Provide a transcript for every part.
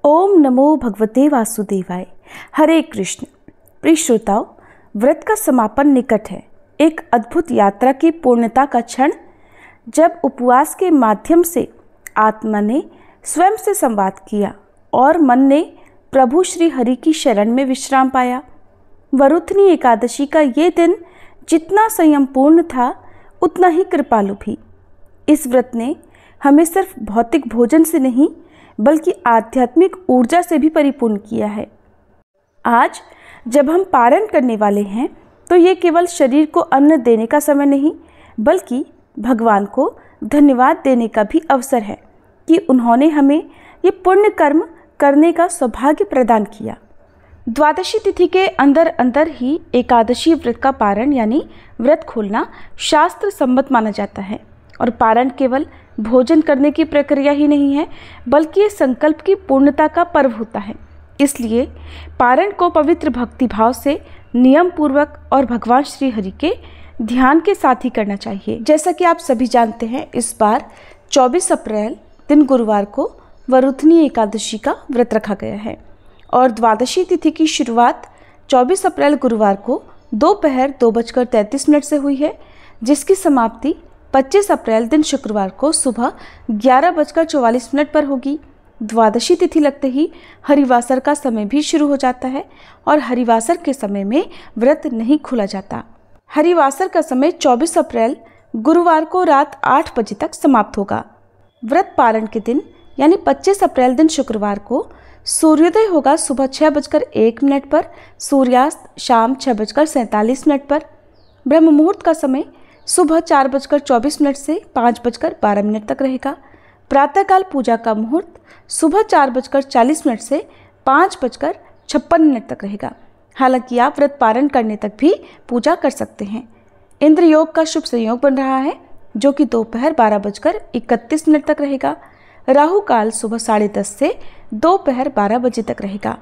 ओम नमो भगवते वासुदेवाय। हरे कृष्ण। प्रिय श्रोताओं, व्रत का समापन निकट है। एक अद्भुत यात्रा की पूर्णता का क्षण, जब उपवास के माध्यम से आत्मा ने स्वयं से संवाद किया और मन ने प्रभु श्री हरि की शरण में विश्राम पाया। वरुथनी एकादशी का ये दिन जितना संयमपूर्ण था, उतना ही कृपालु भी। इस व्रत ने हमें सिर्फ भौतिक भोजन से नहीं, बल्कि आध्यात्मिक ऊर्जा से भी परिपूर्ण किया है। आज जब हम पारण करने वाले हैं, तो ये केवल शरीर को अन्न देने का समय नहीं, बल्कि भगवान को धन्यवाद देने का भी अवसर है कि उन्होंने हमें ये पुण्य कर्म करने का सौभाग्य प्रदान किया। द्वादशी तिथि के अंदर अंदर ही एकादशी व्रत का पारण यानी व्रत खोलना शास्त्र सम्मत माना जाता है। और पारण केवल भोजन करने की प्रक्रिया ही नहीं है, बल्कि ये संकल्प की पूर्णता का पर्व होता है। इसलिए पारण को पवित्र भक्ति भाव से नियम पूर्वक और भगवान श्री हरि के ध्यान के साथ ही करना चाहिए। जैसा कि आप सभी जानते हैं, इस बार 24 अप्रैल दिन गुरुवार को वरुथनी एकादशी का व्रत रखा गया है और द्वादशी तिथि की शुरुआत 24 अप्रैल गुरुवार को दोपहर 2:33 से हुई है, जिसकी समाप्ति 25 अप्रैल दिन शुक्रवार को सुबह 11:44 पर होगी। द्वादशी तिथि लगते ही हरिवासर का समय भी शुरू हो जाता है और हरिवासर के समय में व्रत नहीं खोला जाता। हरिवासर का समय 24 अप्रैल गुरुवार को रात 8 बजे तक समाप्त होगा। व्रत पारण के दिन यानी 25 अप्रैल दिन शुक्रवार को सूर्योदय होगा सुबह 6:01 पर, सूर्यास्त शाम 6:47 पर। ब्रह्म मुहूर्त का समय सुबह 4:24 से 5:12 तक रहेगा। प्रातःकाल पूजा का मुहूर्त सुबह 4:40 से 5:56 तक रहेगा। हालांकि आप व्रत पारण करने तक भी पूजा कर सकते हैं। इंद्र योग का शुभ संयोग बन रहा है, जो कि दोपहर 12:31 तक रहेगा। राहु काल सुबह 10:30 से दोपहर 12 बजे तक रहेगा।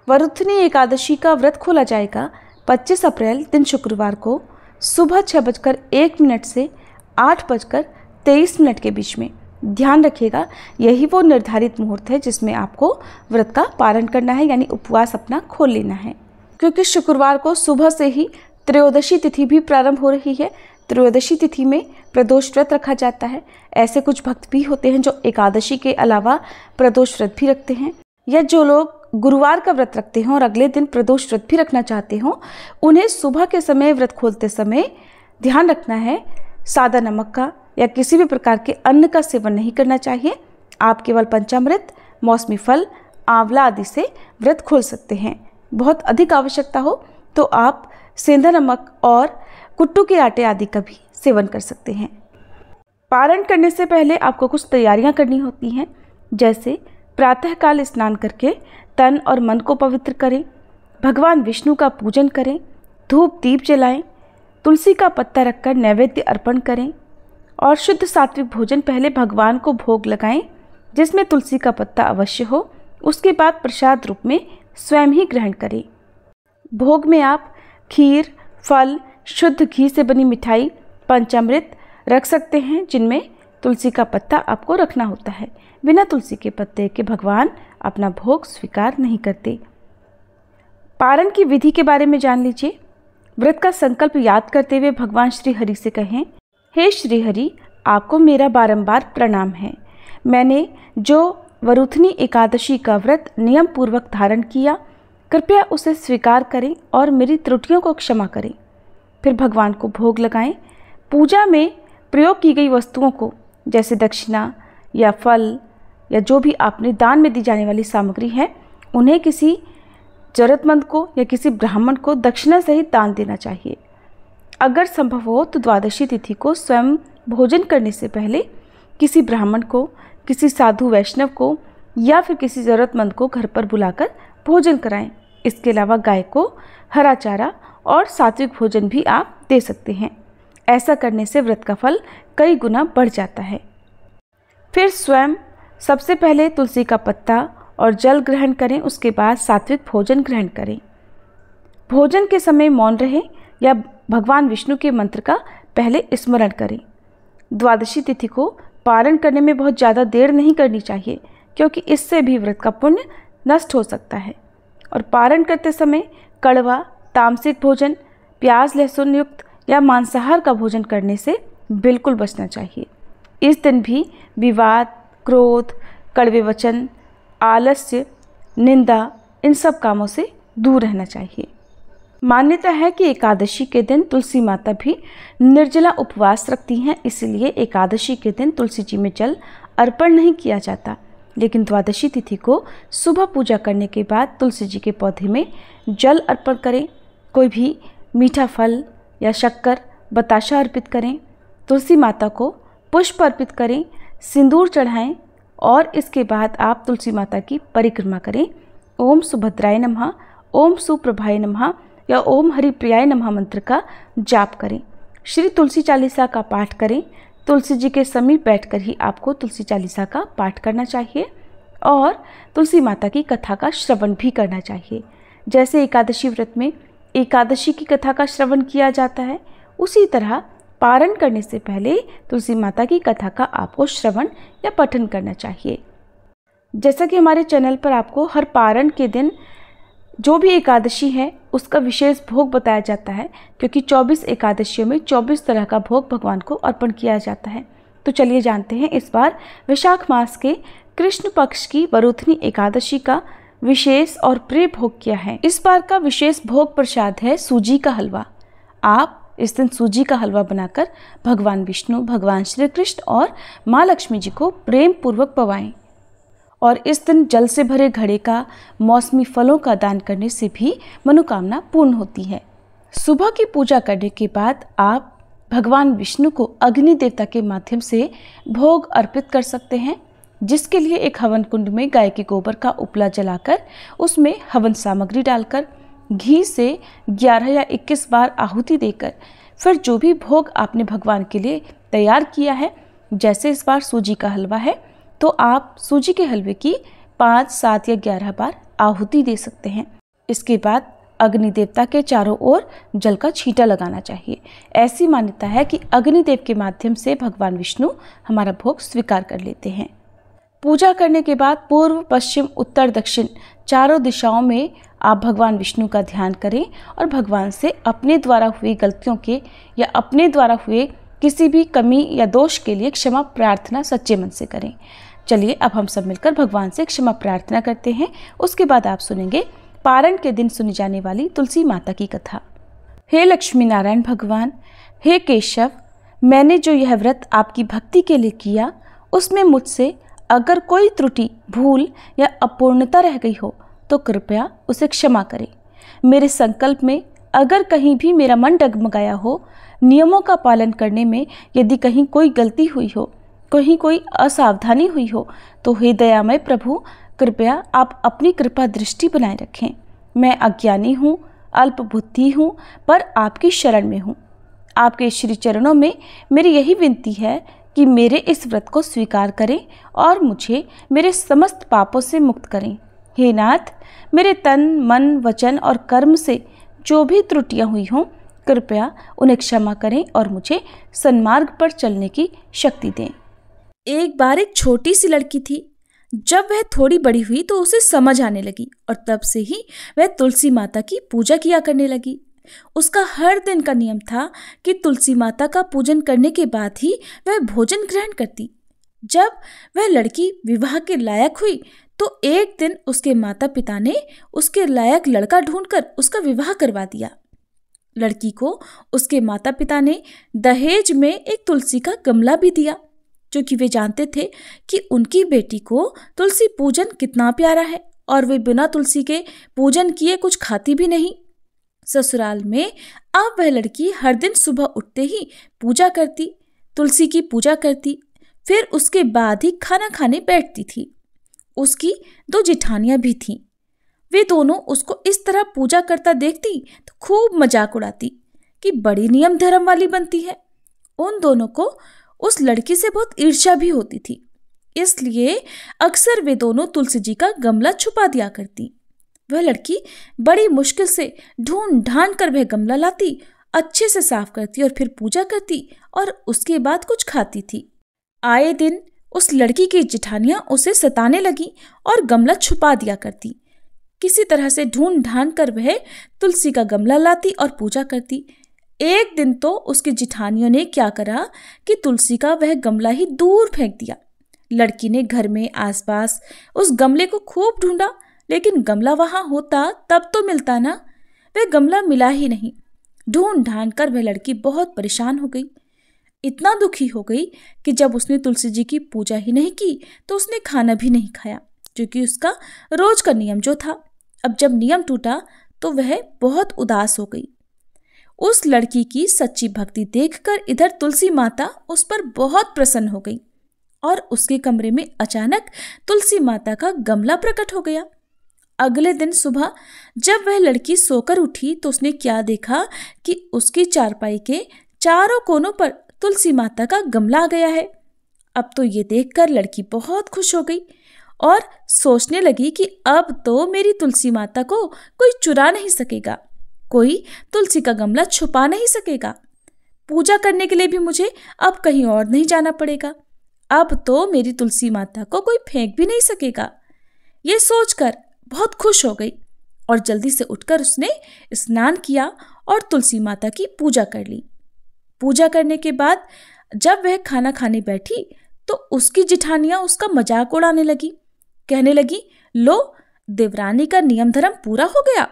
वरुथनी एकादशी का व्रत खोला जाएगा 25 अप्रैल दिन शुक्रवार को सुबह 6:01 से 8:23 के बीच में। ध्यान रखिएगा, यही वो निर्धारित मुहूर्त है जिसमें आपको व्रत का पारण करना है, यानी उपवास अपना खोल लेना है। क्योंकि शुक्रवार को सुबह से ही त्रयोदशी तिथि भी प्रारंभ हो रही है। त्रयोदशी तिथि में प्रदोष व्रत रखा जाता है। ऐसे कुछ भक्त भी होते हैं जो एकादशी के अलावा प्रदोष व्रत भी रखते हैं, या जो लोग गुरुवार का व्रत रखते हैं और अगले दिन प्रदोष व्रत भी रखना चाहते हो, उन्हें सुबह के समय व्रत खोलते समय ध्यान रखना है, सादा नमक का या किसी भी प्रकार के अन्न का सेवन नहीं करना चाहिए। आप केवल पंचामृत, मौसमी फल, आंवला आदि से व्रत खोल सकते हैं। बहुत अधिक आवश्यकता हो तो आप सेंधा नमक और कुट्टू के आटे आदि का भी सेवन कर सकते हैं। पारण करने से पहले आपको कुछ तैयारियां करनी होती हैं, जैसे प्रातःकाल स्नान करके तन और मन को पवित्र करें, भगवान विष्णु का पूजन करें, धूप दीप जलाएं, तुलसी का पत्ता रखकर नैवेद्य अर्पण करें और शुद्ध सात्विक भोजन पहले भगवान को भोग लगाएं, जिसमें तुलसी का पत्ता अवश्य हो। उसके बाद प्रसाद रूप में स्वयं ही ग्रहण करें। भोग में आप खीर, फल, शुद्ध घी से बनी मिठाई, पंचामृत रख सकते हैं, जिनमें तुलसी का पत्ता आपको रखना होता है। बिना तुलसी के पत्ते के भगवान अपना भोग स्वीकार नहीं करते। पारण की विधि के बारे में जान लीजिए। व्रत का संकल्प याद करते हुए भगवान श्री हरि से कहें, हे श्री हरि, आपको मेरा बारंबार प्रणाम है। मैंने जो वरुथनी एकादशी का व्रत नियम पूर्वक धारण किया, कृपया उसे स्वीकार करें और मेरी त्रुटियों को क्षमा करें। फिर भगवान को भोग लगाएं। पूजा में प्रयोग की गई वस्तुओं को, जैसे दक्षिणा या फल या जो भी आपने दान में दी जाने वाली सामग्री है, उन्हें किसी जरूरतमंद को या किसी ब्राह्मण को दक्षिणा सहित दान देना चाहिए। अगर संभव हो तो द्वादशी तिथि को स्वयं भोजन करने से पहले किसी ब्राह्मण को, किसी साधु वैष्णव को या फिर किसी ज़रूरतमंद को घर पर बुलाकर भोजन कराएं। इसके अलावा गाय को हरा चारा और सात्विक भोजन भी आप दे सकते हैं। ऐसा करने से व्रत का फल कई गुना बढ़ जाता है। फिर स्वयं सबसे पहले तुलसी का पत्ता और जल ग्रहण करें, उसके बाद सात्विक भोजन ग्रहण करें। भोजन के समय मौन रहें या भगवान विष्णु के मंत्र का पहले स्मरण करें। द्वादशी तिथि को पारण करने में बहुत ज़्यादा देर नहीं करनी चाहिए, क्योंकि इससे भी व्रत का पुण्य नष्ट हो सकता है। और पारण करते समय कड़वा, तामसिक भोजन, प्याज लहसुन युक्त या मांसाहार का भोजन करने से बिल्कुल बचना चाहिए। इस दिन भी विवाद, क्रोध, कड़वे वचन, आलस्य, निंदा, इन सब कामों से दूर रहना चाहिए। मान्यता है कि एकादशी के दिन तुलसी माता भी निर्जला उपवास रखती हैं, इसलिए एकादशी के दिन तुलसी जी में जल अर्पण नहीं किया जाता, लेकिन द्वादशी तिथि को सुबह पूजा करने के बाद तुलसी जी के पौधे में जल अर्पण करें। कोई भी मीठा फल या शक्कर, बताशा अर्पित करें, तुलसी माता को पुष्प अर्पित करें, सिंदूर चढ़ाएं और इसके बाद आप तुलसी माता की परिक्रमा करें। ओम सुभद्राय नमः, ओम सुप्रभाय नमः या ओम हरिप्रियाय नमः मंत्र का जाप करें। श्री तुलसी चालीसा का पाठ करें। तुलसी जी के समीप बैठकर ही आपको तुलसी चालीसा का पाठ करना चाहिए और तुलसी माता की कथा का श्रवण भी करना चाहिए। जैसे एकादशी व्रत में एकादशी की कथा का श्रवण किया जाता है, उसी तरह पारण करने से पहले तुलसी माता की कथा का आपको श्रवण या पठन करना चाहिए। जैसा कि हमारे चैनल पर आपको हर पारण के दिन जो भी एकादशी है उसका विशेष भोग बताया जाता है, क्योंकि 24 एकादशियों में 24 तरह का भोग भगवान को अर्पण किया जाता है। तो चलिए जानते हैं इस बार वैशाख मास के कृष्ण पक्ष की वरुथनी एकादशी का विशेष और प्रिय भोग क्या है। इस बार का विशेष भोग प्रसाद है सूजी का हलवा। आप इस दिन सूजी का हलवा बनाकर भगवान विष्णु, भगवान श्री कृष्ण और माँ लक्ष्मी जी को प्रेम पूर्वक पवाएं। और इस दिन जल से भरे घड़े का, मौसमी फलों का दान करने से भी मनोकामना पूर्ण होती है। सुबह की पूजा करने के बाद आप भगवान विष्णु को अग्नि देवता के माध्यम से भोग अर्पित कर सकते हैं, जिसके लिए एक हवन कुंड में गाय के गोबर का उपला जलाकर उसमें हवन सामग्री डालकर घी से 11 या 21 बार आहुति देकर फिर जो भी भोग आपने भगवान के लिए तैयार किया है, जैसे इस बार सूजी का हलवा है तो आप सूजी के हलवे की 5, 7 या 11 बार आहुति दे सकते हैं। इसके बाद अग्नि देवता के चारों ओर जल का छींटा लगाना चाहिए। ऐसी मान्यता है कि अग्निदेव के माध्यम से भगवान विष्णु हमारा भोग स्वीकार कर लेते हैं। पूजा करने के बाद पूर्व, पश्चिम, उत्तर, दक्षिण चारों दिशाओं में आप भगवान विष्णु का ध्यान करें और भगवान से अपने द्वारा हुई गलतियों के या अपने द्वारा हुए किसी भी कमी या दोष के लिए क्षमा प्रार्थना सच्चे मन से करें। चलिए अब हम सब मिलकर भगवान से क्षमा प्रार्थना करते हैं। उसके बाद आप सुनेंगे पारण के दिन सुनी जाने वाली तुलसी माता की कथा। हे लक्ष्मी नारायण भगवान, हे केशव, मैंने जो यह व्रत आपकी भक्ति के लिए किया उसमें मुझसे अगर कोई त्रुटि, भूल या अपूर्णता रह गई हो तो कृपया उसे क्षमा करें। मेरे संकल्प में अगर कहीं भी मेरा मन डगमगाया हो, नियमों का पालन करने में यदि कहीं कोई गलती हुई हो, कहीं कोई असावधानी हुई हो, तो हे दयामय प्रभु, कृपया आप अपनी कृपा दृष्टि बनाए रखें। मैं अज्ञानी हूँ, अल्प बुद्धि हूँ, पर आपकी शरण में हूँ। आपके श्री चरणों में मेरी यही विनती है कि मेरे इस व्रत को स्वीकार करें और मुझे मेरे समस्त पापों से मुक्त करें। हे नाथ, मेरे तन, मन, वचन और कर्म से जो भी त्रुटियां हुई हों, कृपया उन्हें क्षमा करें और मुझे सन्मार्ग पर चलने की शक्ति दें। एक बार एक छोटी सी लड़की थी। जब वह थोड़ी बड़ी हुई तो उसे समझ आने लगी और तब से ही वह तुलसी माता की पूजा किया करने लगी। उसका हर दिन का नियम था कि तुलसी माता का पूजन करने के बाद ही वह भोजन ग्रहण करती। जब वह लड़की विवाह के लायक हुई तो एक दिन उसके माता पिता ने उसके लायक लड़का ढूंढकर उसका विवाह करवा दिया। लड़की को उसके माता पिता ने दहेज में एक तुलसी का गमला भी दिया, क्योंकि वे जानते थे कि उनकी बेटी को तुलसी पूजन कितना प्यारा है और वे बिना तुलसी के पूजन किए कुछ खाती भी नहीं। ससुराल में अब वह लड़की हर दिन सुबह उठते ही पूजा करती, तुलसी की पूजा करती, फिर उसके बाद ही खाना खाने बैठती थी। उसकी 2 जेठानियां भी थीं। वे दोनों उसको इस तरह पूजा करता देखती तो खूब मजाक उड़ाती कि बड़ी नियम धर्म वाली बनती है। उन दोनों को उस लड़की से बहुत ईर्ष्या भी होती थी, इसलिए अक्सर वे दोनों तुलसी जी का गमला छुपा दिया करती। वह लड़की बड़ी मुश्किल से ढूंढ ढांड कर वह गमला लाती, अच्छे से साफ करती और फिर पूजा करती और उसके बाद कुछ खाती थी। आए दिन उस लड़की की जेठानियां उसे सताने लगी और गमला छुपा दिया करती। किसी तरह से ढूंढ ढांड कर वह तुलसी का गमला लाती और पूजा करती। एक दिन तो उसकी जेठानियों ने क्या करा कि तुलसी का वह गमला ही दूर फेंक दिया। लड़की ने घर में आसपास उस गमले को खूब ढूंढा, लेकिन गमला वहां होता तब तो मिलता ना। वह गमला मिला ही नहीं। ढूंढ ढांड कर वह लड़की बहुत परेशान हो गई। इतना दुखी हो गई कि जब उसने तुलसी जी की पूजा ही नहीं की तो उसने खाना भी नहीं खाया, क्योंकि उसका रोज का नियम जो था। अब जब नियम टूटा तो वह बहुत उदास हो गई। उस लड़की की सच्ची भक्ति देखकर इधर तुलसी माता उस पर बहुत प्रसन्न हो गई और उसके कमरे में अचानक तुलसी माता का गमला प्रकट हो गया। अगले दिन सुबह जब वह लड़की सोकर उठी तो उसने क्या देखा कि उसकी चारपाई के चारों कोनों पर तुलसी माता का गमला आ गया है। अब तो ये देखकर लड़की बहुत खुश हो गई और सोचने लगी कि अब तो मेरी तुलसी माता को कोई चुरा नहीं सकेगा, कोई तुलसी का गमला छुपा नहीं सकेगा। पूजा करने के लिए भी मुझे अब कहीं और नहीं जाना पड़ेगा। अब तो मेरी तुलसी माता को कोई फेंक भी नहीं सकेगा। ये सोचकर बहुत खुश हो गई और जल्दी से उठकर उसने स्नान किया और तुलसी माता की पूजा कर ली। पूजा करने के बाद जब वह खाना खाने बैठी तो उसकी जेठानियां उसका मजाक उड़ाने लगी। कहने लगी, लो देवरानी का नियम धर्म पूरा हो गया।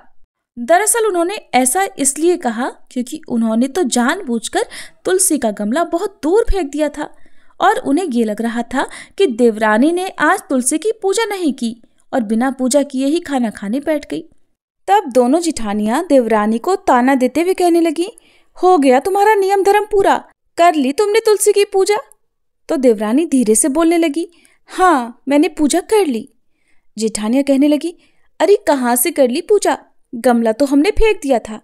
दरअसल उन्होंने ऐसा इसलिए कहा क्योंकि उन्होंने तो जानबूझकर तुलसी का गमला बहुत दूर फेंक दिया था और उन्हें ये लग रहा था कि देवरानी ने आज तुलसी की पूजा नहीं की और बिना पूजा किए ही खाना खाने बैठ गई। तब दोनों जेठानियां देवरानी को ताना देते हुए कहने लगी, हो गया तुम्हारा नियम धर्म पूरा, कर ली तुमने तुलसी की पूजा। तो देवरानी धीरे से बोलने लगी, हाँ मैंने पूजा कर ली। जेठानियां कहने लगी, अरे कहाँ से कर ली पूजा, गमला तो हमने फेंक दिया था।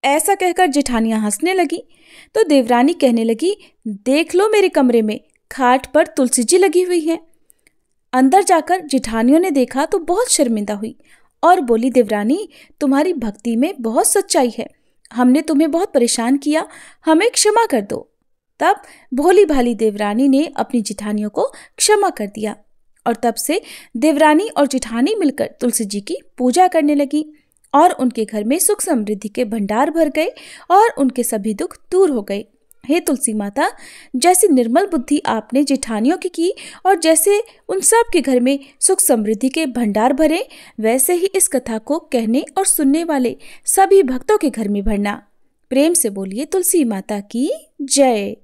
ऐसा कहकर जेठानियां हंसने लगी। तो देवरानी कहने लगी, देख लो मेरे कमरे में खाट पर तुलसी जी लगी हुई है। अंदर जाकर जेठानियों ने देखा तो बहुत शर्मिंदा हुई और बोली, देवरानी तुम्हारी भक्ति में बहुत सच्चाई है, हमने तुम्हें बहुत परेशान किया, हमें क्षमा कर दो। तब भोली भाली देवरानी ने अपनी जेठानियों को क्षमा कर दिया और तब से देवरानी और जेठानी मिलकर तुलसी जी की पूजा करने लगी और उनके घर में सुख समृद्धि के भंडार भर गए और उनके सभी दुख दूर हो गए। हे तुलसी माता, जैसी निर्मल बुद्धि आपने जेठानियों की और जैसे उन सब के घर में सुख समृद्धि के भंडार भरे, वैसे ही इस कथा को कहने और सुनने वाले सभी भक्तों के घर में भरना। प्रेम से बोलिए तुलसी माता की जय।